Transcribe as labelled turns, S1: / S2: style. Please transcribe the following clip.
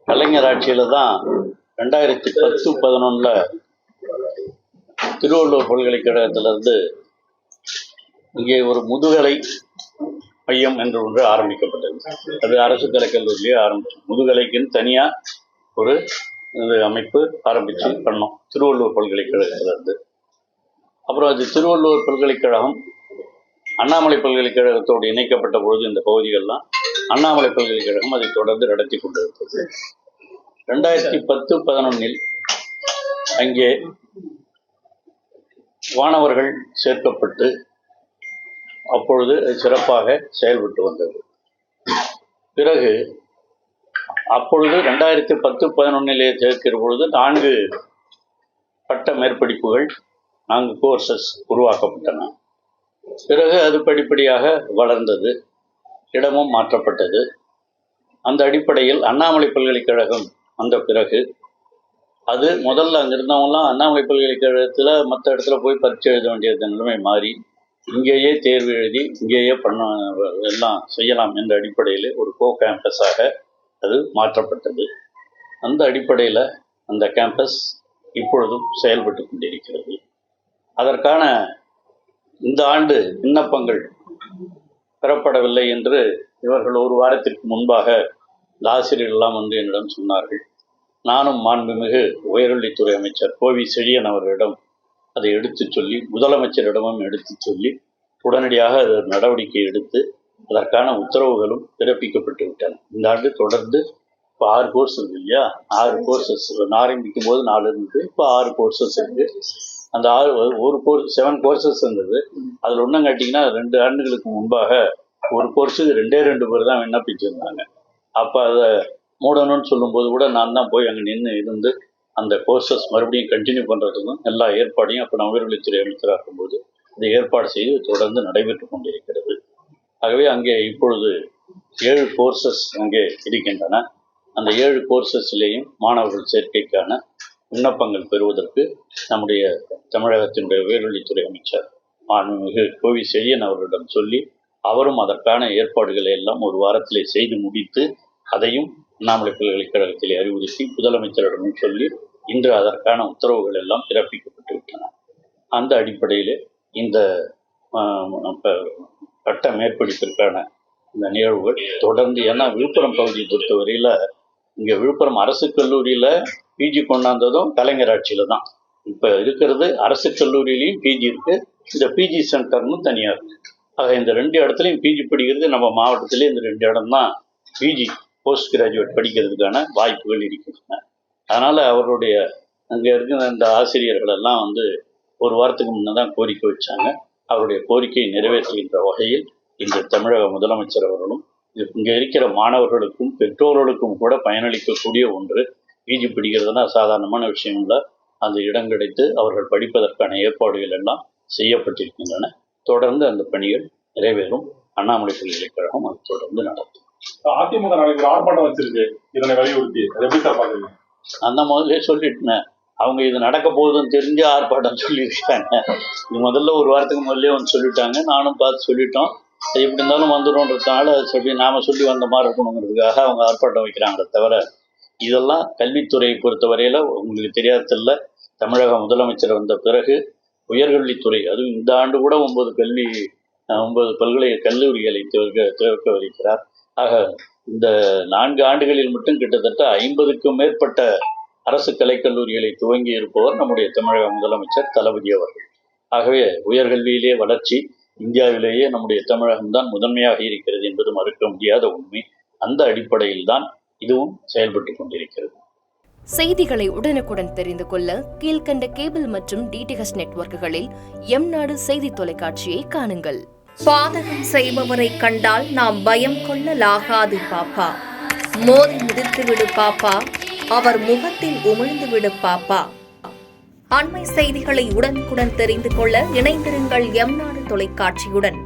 S1: கலைஞர் ஆட்சியில் தான் 2010-11 திருவள்ளூர் பல்கலைக்கழகத்திலிருந்து இங்கே ஒரு முதுகலை மையம் என்று ஒன்று ஆரம்பிக்கப்பட்டது. அது அரசு கலைக்கல்லூரிலேயே ஆரம்பிச்சோம். முதுகலைக்குன்னு தனியாக ஒரு அமைப்பு ஆரம்பித்து பண்ணோம் திருவள்ளூர் பல்கலைக்கழகத்திலிருந்து. அப்புறம் அது திருவள்ளூர் பல்கலைக்கழகம் அண்ணாமலை பல்கலைக்கழகத்தோடு இணைக்கப்பட்ட பொழுது இந்த பகுதிகள்லாம் அண்ணாமலை பல்கலைக்கழகம் அதை தொடர்ந்து நடத்தி கொண்டிருக்கிறது. 2010-11 அங்கே மாணவர்கள் சேர்க்கப்பட்டு அப்பொழுது சிறப்பாக செயல்பட்டு வந்தது. பிறகு அப்பொழுது 2010-11 சேர்க்கிற பொழுது 4 பட்ட மேற்படிப்புகள் 4 கோர்சஸ் உருவாக்கப்பட்டன. பிறகு அது படிப்படியாக வளர்ந்தது, இடமும் மாற்றப்பட்டது. அந்த அடிப்படையில் அண்ணாமலை பல்கலைக்கழகம் வந்த பிறகு அது முதல்ல அங்கே இருந்தவங்களாம் அண்ணாமலை பல்கலைக்கழகத்தில் மற்ற இடத்துல போய் பரீட்சை எழுத வேண்டிய நிலைமை மாறி இங்கேயே தேர்வு எழுதி இங்கேயே எல்லாம் செய்யலாம் என்ற அடிப்படையில் ஒரு கேம்பஸாக அது மாற்றப்பட்டது. அந்த அடிப்படையில் அந்த கேம்பஸ் இப்பொழுதும் செயல்பட்டு கொண்டிருக்கிறது. அதற்கான இந்த ஆண்டு விண்ணப்பங்கள் பெறப்படவில்லை என்று இவர்கள் ஒரு வாரத்திற்கு முன்பாக ஆசிரியர்களெல்லாம் வந்து என்னிடம் சொன்னார்கள். நானும் மாண்புமிகு உயர்கல்வித்துறை அமைச்சர் கோவி செழியன் அவர்களிடம் அதை எடுத்து சொல்லி, முதலமைச்சரிடமும் எடுத்து சொல்லி உடனடியாக அது நடவடிக்கை எடுத்து அதற்கான உத்தரவுகளும் பிறப்பிக்கப்பட்டு விட்டன. இந்த ஆண்டு தொடர்ந்து இப்போ 6 கோர்ஸ் இருக்கு இல்லையா, 6 கோர்சஸ் ஆரம்பிக்கும் போது 4 இருந்தது, இப்போ 6 கோர்சஸ் இருக்கு. அந்த 7 கோர்சஸ் இருந்தது. அதில் ஒன்றும் கேட்டிங்கன்னா 2 ஆண்டுகளுக்கு முன்பாக ஒரு கோர்ஸுக்கு 2 பேர் தான் விண்ணப்பிச்சிருந்தாங்க. அப்போ அதை மூடணும்னு சொல்லும்போது கூட நான் தான் போய் அங்கே நின்று இருந்து அந்த கோர்சஸ் மறுபடியும் கண்டினியூ பண்ணுறதுக்கும் எல்லா ஏற்பாடையும் அப்போ நான் உயர்கல்வித்துறை அமைச்சராக இருக்கும்போது இந்த ஏற்பாடு செய்து தொடர்ந்து நடைபெற்று கொண்டிருக்கிறது. ஆகவே அங்கே இப்பொழுது 7 கோர்சஸ் அங்கே இருக்கின்றன. அந்த 7 கோர்சஸ்லேயும் மாணவர்கள் சேர்க்கைக்கான விண்ணப்பங்கள் பெறுவதற்கு நம்முடைய தமிழகத்தினுடைய உயர்கல்வித்துறை அமைச்சர் மாண்புமிகு கோவி செழியன் அவர்களிடம் சொல்லி அவரும் அதற்கான ஏற்பாடுகளை எல்லாம் ஒரு வாரத்திலே செய்து முடித்து அதையும் அண்ணாமலை பல்கலைக்கழகத்திலே அறிவுறுத்தி முதலமைச்சரிடமும் சொல்லி இன்று அதற்கான உத்தரவுகள் எல்லாம் பிறப்பிக்கப்பட்டு விட்டன. அந்த அடிப்படையில் இந்த பட்ட மேற்படிப்பிற்கான இந்த நிகழ்வுகள் தொடர்ந்து, ஏன்னா விழுப்புரம் பகுதியை பொறுத்தவரையில் இங்கே விழுப்புரம் அரசு கல்லூரியில் பிஜி கொண்டாந்ததும் கலைஞர் ஆட்சியில் தான். இப்போ இருக்கிறது அரசு கல்லூரியிலையும் பிஜி இருக்குது, இந்த பிஜி சென்டர்னு தனியாக இருக்குது. ஆக இந்த 2 இடத்துலையும் பிஜி படிக்கிறது நம்ம மாவட்டத்திலே இந்த 2 இடம் தான் பிஜி போஸ்ட் கிராஜுவேட் படிக்கிறதுக்கான வாய்ப்புகள் இருக்கின்றன. அதனால் அவருடைய அங்கே இருக்கிற இந்த ஆசிரியர்கள் எல்லாம் வந்து ஒரு வாரத்துக்கு முன்னே தான் கோரிக்கை வச்சாங்க. அவருடைய கோரிக்கையை நிறைவேற்றுகின்ற வகையில் இந்த தமிழக முதலமைச்சர் அவர்களும் இங்கே இருக்கிற மாணவர்களுக்கும் பெற்றோர்களுக்கும் கூட பயனளிக்கக்கூடிய ஒன்று. பிஜி படிக்கிறதுனா சாதாரணமான விஷயம் இல்லை. அந்த இடம் கிடைத்து அவர்கள் படிப்பதற்கான ஏற்பாடுகள் எல்லாம் செய்யப்பட்டிருக்கின்றன. தொடர்ந்து அந்த பணிகள் நிறைவேறும். அண்ணாமலை பல்கலைக்கழகம் அது தொடர்ந்து நடத்தும்.
S2: அதிமுக நாளைக்கு ஆர்ப்பாட்டம் வச்சிருக்கு, இதனை வலியுறுத்தி எப்படி சார் பாக்குறீங்க?
S1: அந்த முதல்ல சொல்லிட்டேன், அவங்க இது நடக்க போகுதுன்னு தெரிஞ்சு ஆர்ப்பாட்டம் சொல்லியிருக்காங்க. இது முதல்ல ஒரு வாரத்துக்கு முதல்ல வந்து சொல்லிட்டாங்க, நானும் பார்த்து சொல்லிட்டோம். அது எப்படி இருந்தாலும் வந்துடும்ன்றதுனால சொல்லி நாம சொல்லி வந்த மாதிரி இருக்கணுங்கிறதுக்காக அவங்க ஆர்ப்பாட்டம் வைக்கிறாங்களே தவிர, இதெல்லாம் கல்வித்துறையை பொறுத்தவரையில் உங்களுக்கு தெரியாததில்ல. தமிழக முதலமைச்சர் வந்த பிறகு உயர்கல்வித்துறை, அதுவும் இந்த ஆண்டு கூட 9 கல்லூரிகளை திறக்க வைக்கிறார். ஆக இந்த 4 ஆண்டுகளில் மட்டும் கிட்டத்தட்ட 50க்கும் மேற்பட்ட அரசு கலைக்கல்லூரிகளை துவங்கி இருப்பவர் நம்முடைய தமிழக முதலமைச்சர் தளபதி அவர்கள். ஆகவே உயர்கல்வியிலே வளர்ச்சி இந்தியாவிலேயே நம்முடைய தமிழகம்தான் முதன்மையாக இருக்கிறது என்பது மறுக்க முடியாத உண்மை. அந்த அடிப்படையில் தான் இதுவும் செயல்பட்டு கொண்டிருக்கிறது.
S3: செய்திகளை உடனுக்குடன் தெரிந்து கொள்ள கீழ்கண்ட கேபிள் மற்றும் டிடிஹெச் நெட்வொர்க்குகளில் எம்நாடு செய்தி தொலைக்காட்சியை காணுங்கள்.
S4: பாதகம் செய்பவரை கண்டால் நாம் பயம் கொள்ளலாகாது பாப்பா. மோதி மிதித்துவிடு பாப்பா, அவர் முகத்தில் உமிழ்ந்துவிடு பாப்பா. அண்மை செய்திகளை உடனுக்குடன் தெரிந்து கொள்ள இணைந்திருங்கள் எம்நாடு தொலைக்காட்சியுடன்.